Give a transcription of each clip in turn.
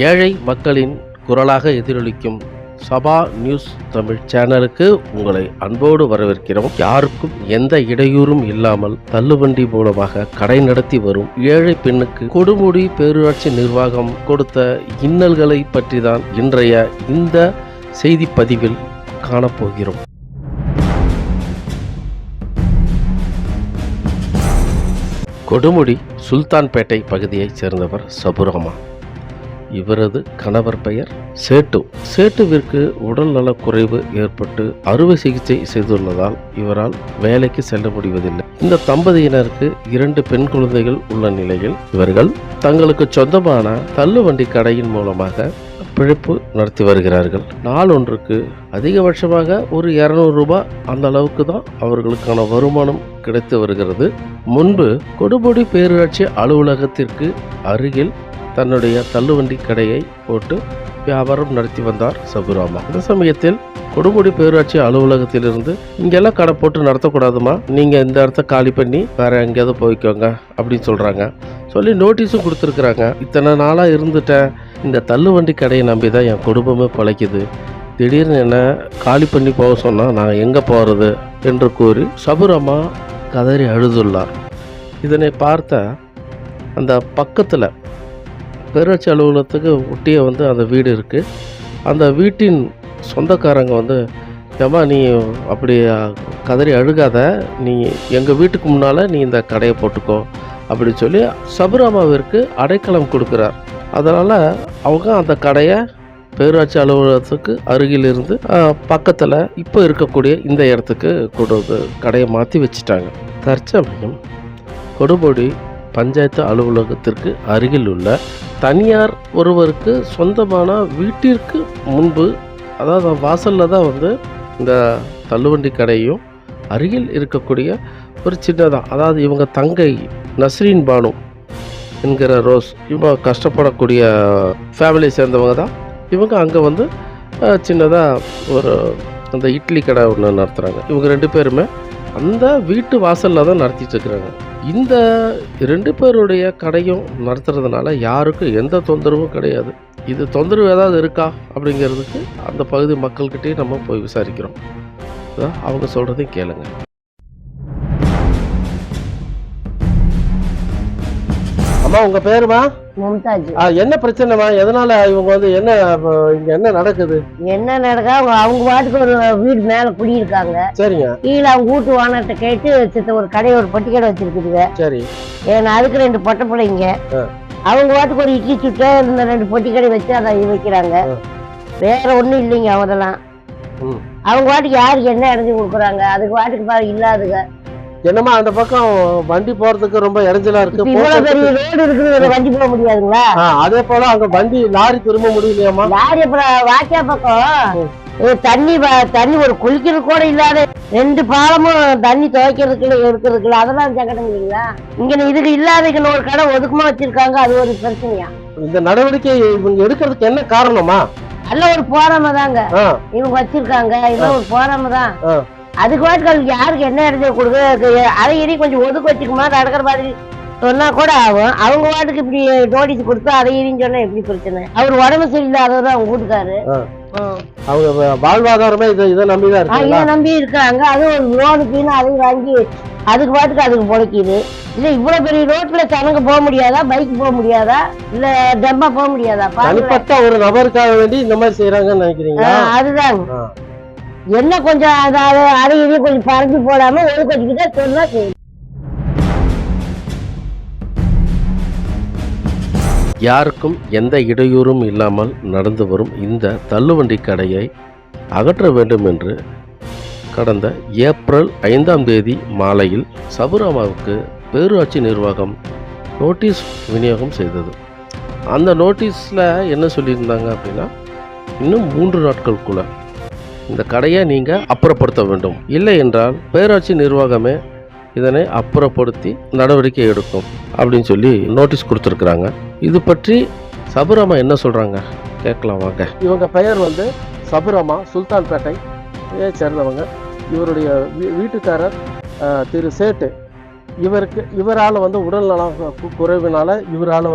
ஏழை மக்களின் குரலாக எதிரொலிக்கும் சபா நியூஸ் தமிழ் சேனலுக்கு உங்களை அன்போடு வரவேற்கிறோம். யாருக்கும் எந்த இடையூறும் இல்லாமல் தள்ளுவண்டி மூலமாக கடை நடத்தி வரும் ஏழை பெண்ணுக்கு கொடுமுடி பேரூராட்சி நிர்வாகம் கொடுத்த இன்னல்களை பற்றி தான் இன்றைய இந்த செய்தி பதிவில் காணப்போகிறோம். கொடுமுடி சுல்தான்பேட்டை பகுதியைச் சேர்ந்தவர் சபுராமா. இவரது கணவர் பெயர் சேட்டுவிற்கு உடல் நலக்குறைவு ஏற்பட்டு அறுவை சிகிச்சை செய்துள்ளதால் இவரால் வேலைக்கு செல்ல முடிவதில்லை. இந்த தம்பதியினருக்கு 2 பெண் குழந்தைகள் உள்ள நிலையில் இவர்கள் தங்களுக்கு சொந்தமான தள்ளுவண்டி கடையின் மூலமாக பிழைப்பு நடத்தி வருகிறார்கள். நாள் ஒன்றுக்கு அதிகபட்சமாக ஒரு 200 ரூபாய் அந்த அளவுக்கு தான் அவர்களுக்கான வருமானம் கிடைத்து வருகிறது. முன்பு கொடுமுடி பேரூராட்சி அலுவலகத்திற்கு அருகில் தன்னுடைய தள்ளுவண்டி கடையை போட்டு வியாபாரம் நடத்தி வந்தார் சபுராமா. இந்த சமயத்தில் கொடுமுடி பேரூராட்சி அலுவலகத்திலிருந்து இங்கெல்லாம் கடை போட்டு நடத்தக்கூடாதுமா, நீங்கள் இந்த இடத்த காலி பண்ணி வேற எங்கேயாவது போய்க்கோங்க அப்படின்னு சொல்கிறாங்க. சொல்லி நோட்டீஸும் கொடுத்துருக்குறாங்க. இத்தனை நாளாக இருந்துட்டேன், இந்த தள்ளுவண்டி கடையை நம்பி தான் என் குடும்பமே பிழைக்குது, திடீர்னு என்ன காலி பண்ணி போக சொன்னால் நான் எங்கே போகிறது என்று கூறி சபுராமா கதறி அழுதுள்ளார். இதனை பார்த்த அந்த பக்கத்தில் பேரூராட்சி அலுவலகத்துக்கு ஒட்டிய அந்த வீடு இருக்குது. அந்த வீட்டின் சொந்தக்காரங்க ஏம்மா நீ அப்படி கதறி அழுகாத, நீ எங்கள் வீட்டுக்கு முன்னால் நீ இந்த கடையை போட்டுக்கோ அப்படின்னு சொல்லி சபுராமாவிற்கு அடைக்கலம் கொடுக்குறார். அதனால் அவங்க அந்த கடையை பேரூராட்சி அலுவலகத்துக்கு அருகில் இருந்து பக்கத்தில் இப்போ இருக்கக்கூடிய இந்த இடத்துக்கு கடையை மாற்றி வச்சுட்டாங்க. தற்சமயம் கொடுமுடி பஞ்சாயத்து அலுவலகத்திற்கு அருகில் உள்ள தனியார் ஒருவருக்கு சொந்தமான வீட்டிற்கு முன்பு, அதாவது வாசலில் தான் இந்த தள்ளுவண்டி கடையும் அருகில் இருக்கக்கூடிய ஒரு சின்னதாக, அதாவது இவங்க தங்கை நஸ்ரீன் பானு என்கிற ரோஸ், இவங்க கஷ்டப்படக்கூடிய ஃபேமிலியை சேர்ந்தவங்க தான். இவங்க அங்கே சின்னதாக ஒரு அந்த இட்லி கடை ஒன்று நடத்துகிறாங்க. இவங்க 2 பேருமே அந்த வீட்டு வாசலில் தான் நடத்திட்டு இருக்கிறாங்க. இந்த 2 பேருடைய கடையும் நடத்துறதுனால யாருக்கும் எந்த தொந்தரவும் கிடையாது. இது தொந்தரவு ஏதாவது இருக்கா அப்படிங்கிறதுக்கு அந்த பகுதி மக்கள்கிட்டே நம்ம போய் விசாரிக்கிறோம். அவங்க சொல்கிறதையும் கேளுங்க. அம்மா, உங்க பேருமா? மும்தாஜ். என்ன பிரச்சனைமா? எதனால இவங்க என்ன இங்க என்ன நடக்குது? என்ன நடக்கா, அவங்க பாட்டுக்கு ஒரு வீடு மேல குடியிருக்காங்க. சரிங்க. கீழே அவங்க வீட்டு வானத்தை கேட்டு ஒரு கடை, ஒரு பொட்டி கடை வச்சிருக்குதுங்க. சரி. ஏன்னா அதுக்கு 2 பொட்டை பிள்ளைங்க. அவங்க பாட்டுக்கு ஒரு இட்லி சுட்ட இந்த 2 பொட்டி கடை வச்சு அதை வைக்கிறாங்க. வேற ஒண்ணும் இல்லைங்க. அவதெல்லாம் அவங்க பாட்டுக்கு யாருக்கு என்ன இறஞ்சி கொடுக்குறாங்க, அதுக்கு பாட்டுக்கு பாரு இல்லாதுங்க. என்னமா அந்த பக்கம் வண்டி போறதுக்கு ரொம்ப இடைஞ்சலா இருக்கு. இவ்வளவு பெரிய ரோடு இருக்குது, வண்டி போக முடியாதுங்களா? அதே போல அங்க வண்டி லாரி திரும்ப முடியலையாமா? லாரி அப்புறம் வாக்கியா பக்கம் தண்ணி ஒரு குளிக்கிறது கூட இல்லாத 2 பாலமும் தண்ணி துவைக்கிறதுக்குள்ள இருக்கிறதுக்குள்ள அதெல்லாம் சங்கடம் இல்லைங்களா? இங்க இதுக்கு இல்லாத ஒரு கடை ஒதுக்கமா வச்சிருக்காங்க. அது ஒரு பிரச்சனையா? இந்த நடவடிக்கை இவங்க எடுக்கிறதுக்கு என்ன காரணமா? நல்ல ஒரு போராம தாங்க இவங்க வச்சிருக்காங்க. இதெல்லாம் ஒரு போராம தான். அதுக்கு வாட்டுகள் யாருக்கு என்ன இடத்துல கொடுக்க, அதை இனி கொஞ்சம் ஒதுக்க வச்சுக்குமா நடக்கிற மாதிரி சொன்னா கூட ஆகும். அவங்க வாட்டுக்கு இப்படி நோட்டீஸ் கொடுத்தா அதை இனின்னு சொன்னா எப்படி பிரச்சனை? அவர் உடம்பு சரியில்லாததான் அவங்க வீட்டுக்காரு. அவங்க வாழ்வாதாரமே இதை நம்பிதான் இருக்கு. இதை நம்பி இருக்காங்க. அது ஒரு லோனுக்குன்னு அதையும் வாங்கி அதுக்கு பாட்டுக்கு அதுக்கு பொழைக்குது. இல்ல இவ்வளவு பெரிய ரோட்ல ஜனங்க போக முடியாதா? பைக் போக முடியாதா? இல்ல டெம்பா போக முடியாதா? தனிப்பட்ட ஒரு நபருக்காக வேண்டி இந்த மாதிரி செய்யறாங்கன்னு நினைக்கிறீங்களா? அதுதான் என்ன கொஞ்சம் அதை இதையும் கொஞ்சம் பறந்து போடாம ஒரு கொஞ்சம் சொன்னா சரி. யாருக்கும் எந்த இடையூறும் இல்லாமல் நடந்து வரும் இந்த தள்ளுவண்டி கடையை அகற்ற வேண்டும் என்று கடந்த ஏப்ரல் 5ஆம் தேதி மாலையில் சபுராமாவுக்கு பேரூராட்சி நிர்வாகம் நோட்டீஸ் விநியோகம் செய்தது. அந்த நோட்டீஸில் என்ன சொல்லியிருந்தாங்க அப்படின்னா, இன்னும் 3 நாட்களுக்குள்ள இந்த கடையை நீங்கள் அப்புறப்படுத்த வேண்டும், இல்லை என்றால் பேரூராட்சி நிர்வாகமே இதனை அப்புறப்படுத்தி நடவடிக்கை எடுக்கும் அப்படின்னு சொல்லி நோட்டீஸ் கொடுத்துருக்குறாங்க. இது பற்றி சபுராமா என்ன சொல்கிறாங்க கேட்கலாம் வாங்க. இவங்க பெயர் சபுராமா, சுல்தான்பேட்டையை சேர்ந்தவங்க. இவருடைய வீட்டுக்காரர் திரு சேட்டு. இவரால் உடல் நலம் குறைவினால இவரால்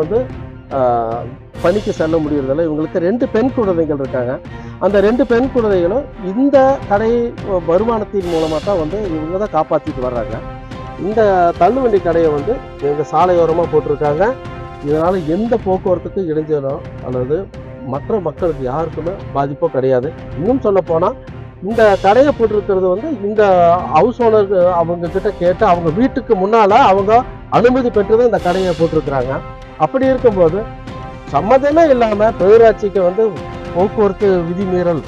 பணிக்கு செல்ல முடியறதில்ல. இவங்களுக்கு 2 பெண் குழந்தைகள் இருக்காங்க. அந்த 2 பெண் குழந்தைகளும் இந்த கடை வருமானத்தின் மூலமாக தான் வந்து இவங்க தான் காப்பாற்றிட்டு வர்றாங்க. இந்த தள்ளுவண்டி கடையை வந்து எங்கள் சாலையோரமாக போட்டிருக்காங்க. இதனால் எந்த போக்குவரத்துக்கு இடைஞ்சலோ அல்லது மற்ற மக்களுக்கு யாருக்குமே பாதிப்போ கிடையாது. இன்னும் சொல்ல போனால் இந்த கடையை போட்டிருக்கிறது வந்து இந்த ஹவுஸ் ஓனர் அவங்க கிட்ட கேட்டு அவங்க வீட்டுக்கு முன்னால் அவங்க அனுமதி பெற்று தான் இந்த கடையை போட்டிருக்கிறாங்க. அப்படி இருக்கும்போது சம்மதமே இல்லாமல் பேரூராட்சிக்கு வந்து போக்குவரத்து விதிமீறல்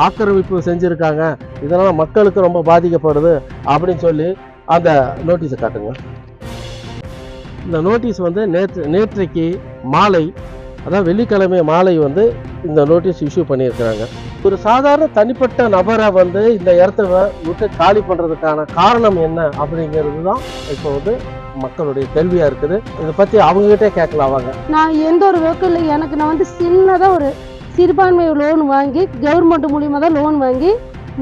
ஆக்கிரமிப்பு செஞ்சுருக்காங்க, இதனால் மக்களுக்கு ரொம்ப பாதிக்கப்படுது அப்படின்னு சொல்லி அந்த நோட்டீஸை காட்டுங்க. இந்த நோட்டீஸ் வந்து நேற்றைக்கு மாலை, அதான் வெள்ளிக்கிழமை மாலை வந்து இந்த நோட்டீஸ் இஷ்யூ பண்ணியிருக்கிறாங்க. ஒரு சாதாரண தனிப்பட்ட நபரை வந்து இந்த இடத்த விட்டு காலி பண்ணுறதுக்கான காரணம் என்ன அப்படிங்கிறது தான் இப்போ வந்து மக்களுடைய கேள்வியாக இருக்குது. இதை பற்றி அவங்ககிட்டே கேட்கலாம் வாங்க. நான் எந்த ஒரு ஒர்க்கும் இல்லை. நான் வந்து சின்னதாக ஒரு சிறுபான்மை லோன் வாங்கி கவர்மெண்ட் மூலியமாக தான் லோன் வாங்கி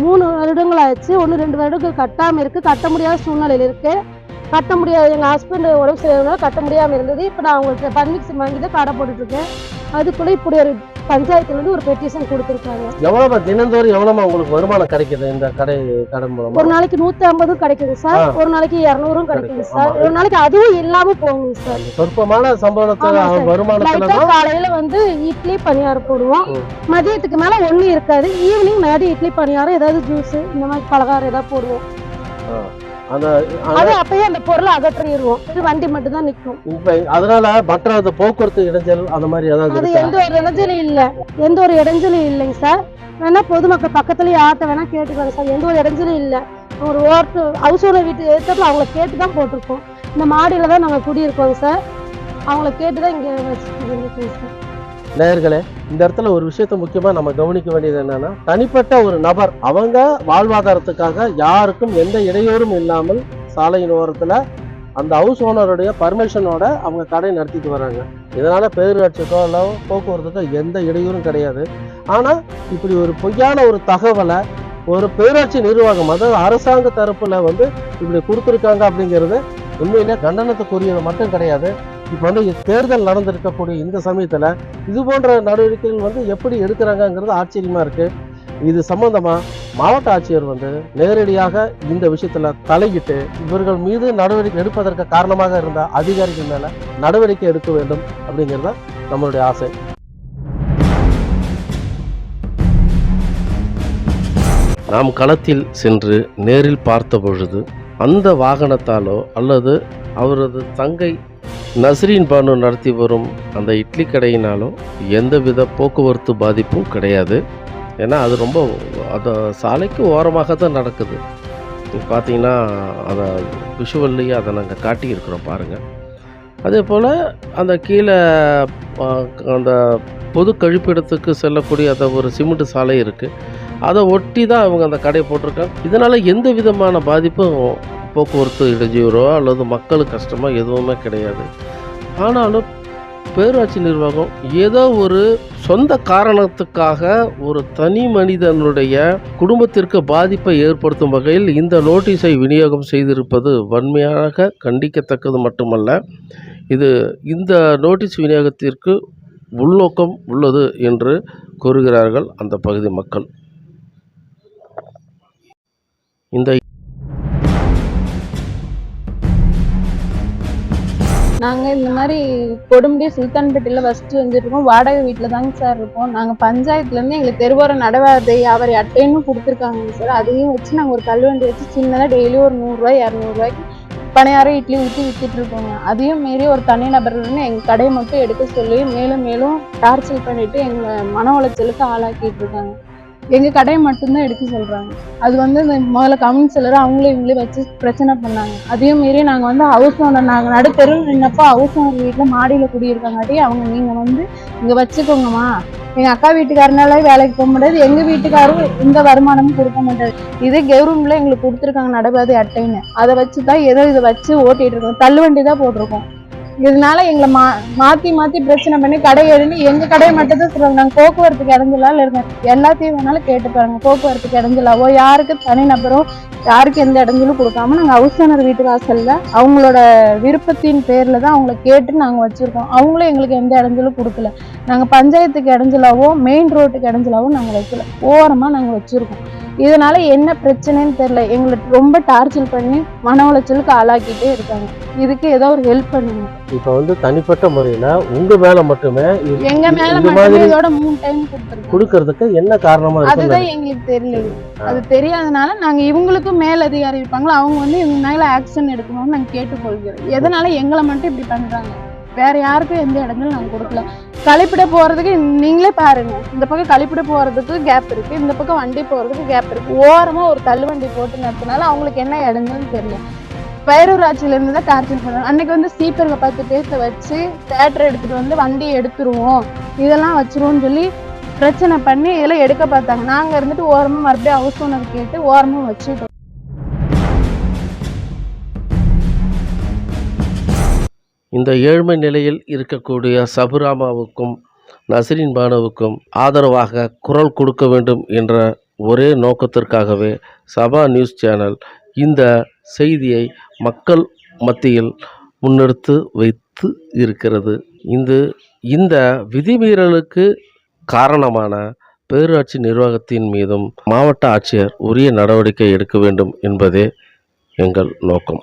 3 வருடங்கள் ஆயிடுச்சு. 1-2 வருடங்கள் கட்டாமல் இருக்குது. கட்ட முடியாத சூழ்நிலையில் இருக்குது. கட்ட முடியாது, எங்கள் ஹஸ்பண்ட் உடம்பு சரியில்லைனால கட்ட முடியாமல் இருந்தது. இப்போ நான் அவங்களுக்கு பர்மிஷன் வாங்கி தான் கடை போட்டுட்ருக்கேன். அதுக்குள்ளே இப்படி ஒரு பஞ்சாயத்துலேருந்து ஒரு பெட்டிஷன் கொடுத்துருக்காங்க. எவ்வளோமா தினந்தோறும் எவ்வளோமா உங்களுக்கு வருமானம் கிடைக்குது இந்த கடை மூலமா? ஒரு நாளைக்கு 150 கிடைக்குது சார், ஒரு நாளைக்கு 200 கிடைக்குது சார், ஒரு நாளைக்கு அதுவும் இல்லாமல் போகுங்க சார். சொற்பமான சம்பளத்துல வருமானத்துல காலையில வந்து இட்லி பணியாரம் போடுவோம், மதியத்துக்கு மேல ஒண்ணும் இருக்காது. ஈவினிங் மேடி இட்லி பணியாரம் ஏதாவது ஜூஸ் இந்த மாதிரி பலகாரம் ஏதாவது போடுவோம். அது அப்பயே அந்த பொருளை அகற்றிடுவோம். வண்டி மட்டும் தான் நிற்கும். அதனால மற்ற அந்த போக்குவரத்து இடைஞ்சல் அந்த மாதிரி அது எந்த ஒரு இடைஞ்சலும் இல்லை, எந்த ஒரு இடைஞ்சலும் இல்லைங்க சார். வேணா பொதுமக்கள் பக்கத்துலயே ஆட்ட வேணா கேட்டுக்காங்க சார், எந்த ஒரு இடைஞ்சலும் இல்லை. ஒரு ஹவுஸ் ஓனர் வீட்டு எடுத்தப்பல அவங்கள கேட்டு தான் போட்டிருக்கோம். இந்த மாடியில தான் நாங்கள் குடியிருக்கோங்க சார், அவங்கள கேட்டு தான் இங்கே வச்சுருக்கோம் சார். நேயர்களே, இந்த இடத்துல ஒரு விஷயத்த முக்கியமா நம்ம கவனிக்க வேண்டியது என்னன்னா, தனிப்பட்ட ஒரு நபர் அவங்க வாழ்வாதாரத்துக்காக யாருக்கும் எந்த இடையூறும் இல்லாமல் சாலையின் ஓரத்துல அந்த ஹவுஸ் ஓனருடைய பர்மிஷனோட அவங்க கடை நடத்திட்டு வராங்க. இதனால பேரூராட்சிக்கோ இல்லை போக்குவரத்துக்கோ எந்த இடையூறும் கிடையாது. ஆனா இப்படி ஒரு பொய்யான ஒரு தகவலை ஒரு பேரூராட்சி நிர்வாகம், அதாவது அரசாங்க தரப்புல வந்து இப்படி கொடுத்துருக்காங்க அப்படிங்கிறது உண்மையிலே கண்டனத்துக்குரியது மட்டும் கிடையாது. இப்போ வந்து தேர்தல் நடந்திருக்கக்கூடிய இந்த சமயத்தில் இது போன்ற நடவடிக்கைகள் வந்து எப்படி எடுக்கிறாங்கங்கிறது ஆச்சரியமாக இருக்குது. இது சம்பந்தமாக மாவட்ட ஆட்சியர் வந்து நேரடியாக இந்த விஷயத்தில் தலையிட்டு இவர்கள் மீது நடவடிக்கை எடுப்பதற்கு காரணமாக இருந்த அதிகாரிகள் மேலே நடவடிக்கை எடுக்க வேண்டும் அப்படிங்கிறது நம்மளுடைய ஆசை. நாம் களத்தில் சென்று நேரில் பார்த்த பொழுது அந்த வாகனத்தாலோ அல்லது அவரது தங்கை நஸ்ரீன் பானு நடத்தி வரும் அந்த இட்லி கடையினாலும் எந்தவித போக்குவரத்து பாதிப்பும் கிடையாது. ஏன்னா அது ரொம்ப அந்த சாலைக்கு ஓரமாக தான் நடக்குது. பார்த்தீங்கன்னா அதை விஷுவல்லையே அதை நாங்கள் காட்டியிருக்கிறோம் பாருங்கள். அதே போல் அந்த கீழே அந்த பொது கழிப்பிடத்துக்கு செல்லக்கூடிய அந்த ஒரு சிமெண்ட் சாலை இருக்குது, அதை ஒட்டி தான் அவங்க அந்த கடையை போட்டிருக்காங்க. இதனால் எந்த விதமான பாதிப்பும் போக்குவரத்து இடையூறோ அல்லது மக்களுக்கு கஷ்டமோ எதுவுமே கிடையாது. ஆனாலும் பேரூராட்சி நிர்வாகம் ஏதோ ஒரு சொந்த காரணத்துக்காக ஒரு தனி மனிதனுடைய குடும்பத்திற்கு பாதிப்பை ஏற்படுத்தும் வகையில் இந்த நோட்டீஸை விநியோகம் செய்திருப்பது வன்மையாக கண்டிக்கத்தக்கது மட்டுமல்ல, இது இந்த நோட்டீஸ் விநியோகத்திற்கு உள்நோக்கம் உள்ளது என்று கூறுகிறார்கள் அந்த பகுதி மக்கள். இந்த நாங்கள் இந்த மாதிரி கொடுமுடி சுல்தான்பேட்டையில் ஃபஸ்ட்டு வந்துருக்கோம். வாடகை வீட்டில் தாங்க சார் இருக்கோம். நாங்கள் பஞ்சாயத்துலேருந்து எங்களுக்கு தெருவோர நடைபாதை வியாபாரி அட்டைன்னு கொடுத்துருக்காங்க சார். அதையும் வச்சு நாங்கள் ஒரு கல்வண்டி வச்சு சின்னதாக டெய்லி ஒரு 100 200 பணியாரம் இட்லி ஊற்றி விற்றுட்டு இருக்கோங்க. அதையும் மீறி ஒரு தனி நபர்லேருந்து எங்கள் கடையை மட்டும் எடுக்க சொல்லி மேலும் மேலும் டார்ச்சர் பண்ணிவிட்டு எங்களை மன உளைச்சலுக்கு ஆளாக்கிட்டு இருக்காங்க. எங்கள் கடையை மட்டும்தான் எடுக்க சொல்கிறாங்க. அது வந்து இந்த முதல்ல கவுன்சிலர் அவங்களே இவங்களே வச்சு பிரச்சனை பண்ணாங்க. அதையும் மீறி நாங்கள் வந்து ஹவுஸ் ஓனர், நாங்கள் நடுத்தெருவில் நின்னப்போ ஹவுஸ் ஓனர் வீட்டில் மாடியில் குடியிருக்காங்காட்டி அவங்க நீங்கள் வந்து இங்கே வச்சுக்கோங்கம்மா, எங்கள் அக்கா வீட்டுக்காரனால வேலைக்கு போக முடியாது, எங்கள் வீட்டுக்காரும் எந்த வருமானமும் கொடுக்க மாட்டாது, இதே கவர்மெண்ட்ல எங்களுக்கு கொடுத்துருக்காங்க நடைபாதை அட்டைன்னு, அதை வச்சு தான் ஏதோ இதை வச்சு ஓட்டிகிட்டு இருக்கோம். தள்ளுவண்டி தான் போட்டிருக்கோம். இதனால எங்களை மாத்தி மாத்தி பிரச்சனை பண்ணி கடை எழுதி எங்க கடையை மட்டும் தான் சொல்றாங்க. நாங்க போக்குவரத்துக்கு இடைஞ்சலால இருக்கோம். எல்லாத்தையும் வேணாலும் கேட்டு பாருங்க. போக்குவரத்துக்கு இடைஞ்சலாவோ யாருக்கு தனிநபரோ யாருக்கு எந்த இடைஞ்சலும் கொடுக்காம நாங்க ஹவுஸ் ஓனர் வீட்டு வாசல்ல அவங்களோட விருப்பத்தின் பேர்ல தான் அவங்கள கேட்டு நாங்க வச்சிருக்கோம். அவங்களும் எங்களுக்கு எந்த இடைஞ்சலும் கொடுக்கல. நாங்க பஞ்சாயத்துக்கு இடைஞ்சலாவோ மெயின் ரோட்டுக்கு இடைஞ்சலாவோ நாங்க வைக்கல. ஓரமா நாங்க வச்சிருக்கோம். இதனால என்ன பிரச்சனைன்னு தெரியல. எங்களுக்கு ரொம்ப டார்ச்சர் பண்ணி மன உளைச்சலுக்கு ஆளாக்கிட்டே இருக்காங்க. இதுக்கு ஏதோ ஒரு ஹெல்ப் பண்ணுங்க. இப்ப வந்து தனிப்பட்ட முறையில உங்க மேல மட்டுமே எங்க மேல மட்டுமே இதோட 3 டைம் கொடுக்கறதுக்கு என்ன காரணமா இருக்கு? அதுதான் எங்களுக்கு தெரியல. அது தெரியாதனால நாங்க இவங்களுக்கும் மேல் அதிகாரி இருப்பாங்களா, அவங்க வந்து இவங்க மேல ஆக்ஷன் எடுக்கணும்னு நாங்க கேட்டுக்கொள்கிறோம். எதனால எங்களை மட்டும் இப்படி பண்றாங்க? வேற யாருக்கும் எந்த இடங்களும் நாங்க கொடுக்கல. கழிப்பிட போறதுக்கு நீங்களே பாருங்க. இந்த பக்கம் கழிப்பிட போறதுக்கு கேப் இருக்கு, இந்த பக்கம் வண்டி போறதுக்கு கேப் இருக்கு. ஓரமா ஒரு தள்ளுவண்டி போட்டு நடத்தினால அவங்களுக்கு என்ன இடங்கள்னு தெரியல. பேரூராட்சியில இருந்து தான் டார்ச்சர் பண்ணுறாங்க. அன்னைக்கு வந்து ஸ்பீக்கர்ல 10 பேச வச்சு தேட்டர் எடுத்துட்டு வந்து வண்டியை எடுத்துருவோம், இதெல்லாம் வச்சிருவோம்னு சொல்லி பிரச்சனை பண்ணி இதெல்லாம் எடுக்க பார்த்தாங்க. நாங்க இருந்துட்டு ஓரமா மறுபடியும் ஹவுஸ் ஓனர் கேட்டு ஓரமா வச்சுட்டோம். இந்த ஏழ்மை நிலையில் இருக்கக்கூடிய சபுராமாவுக்கும் நஸ்ரீன் பானுவுக்கும் ஆதரவாக குரல் கொடுக்க வேண்டும் என்ற ஒரே நோக்கத்திற்காகவே சபா நியூஸ் சேனல் இந்த செய்தியை மக்கள் மத்தியில் முன்னெடுத்து வைத்து இருக்கிறது. இந்த விதிமீறலுக்கு காரணமான பேரூராட்சி நிர்வாகத்தின் மீதும் மாவட்ட ஆட்சியர் உரிய நடவடிக்கை எடுக்க வேண்டும் என்பதே எங்கள் நோக்கம்.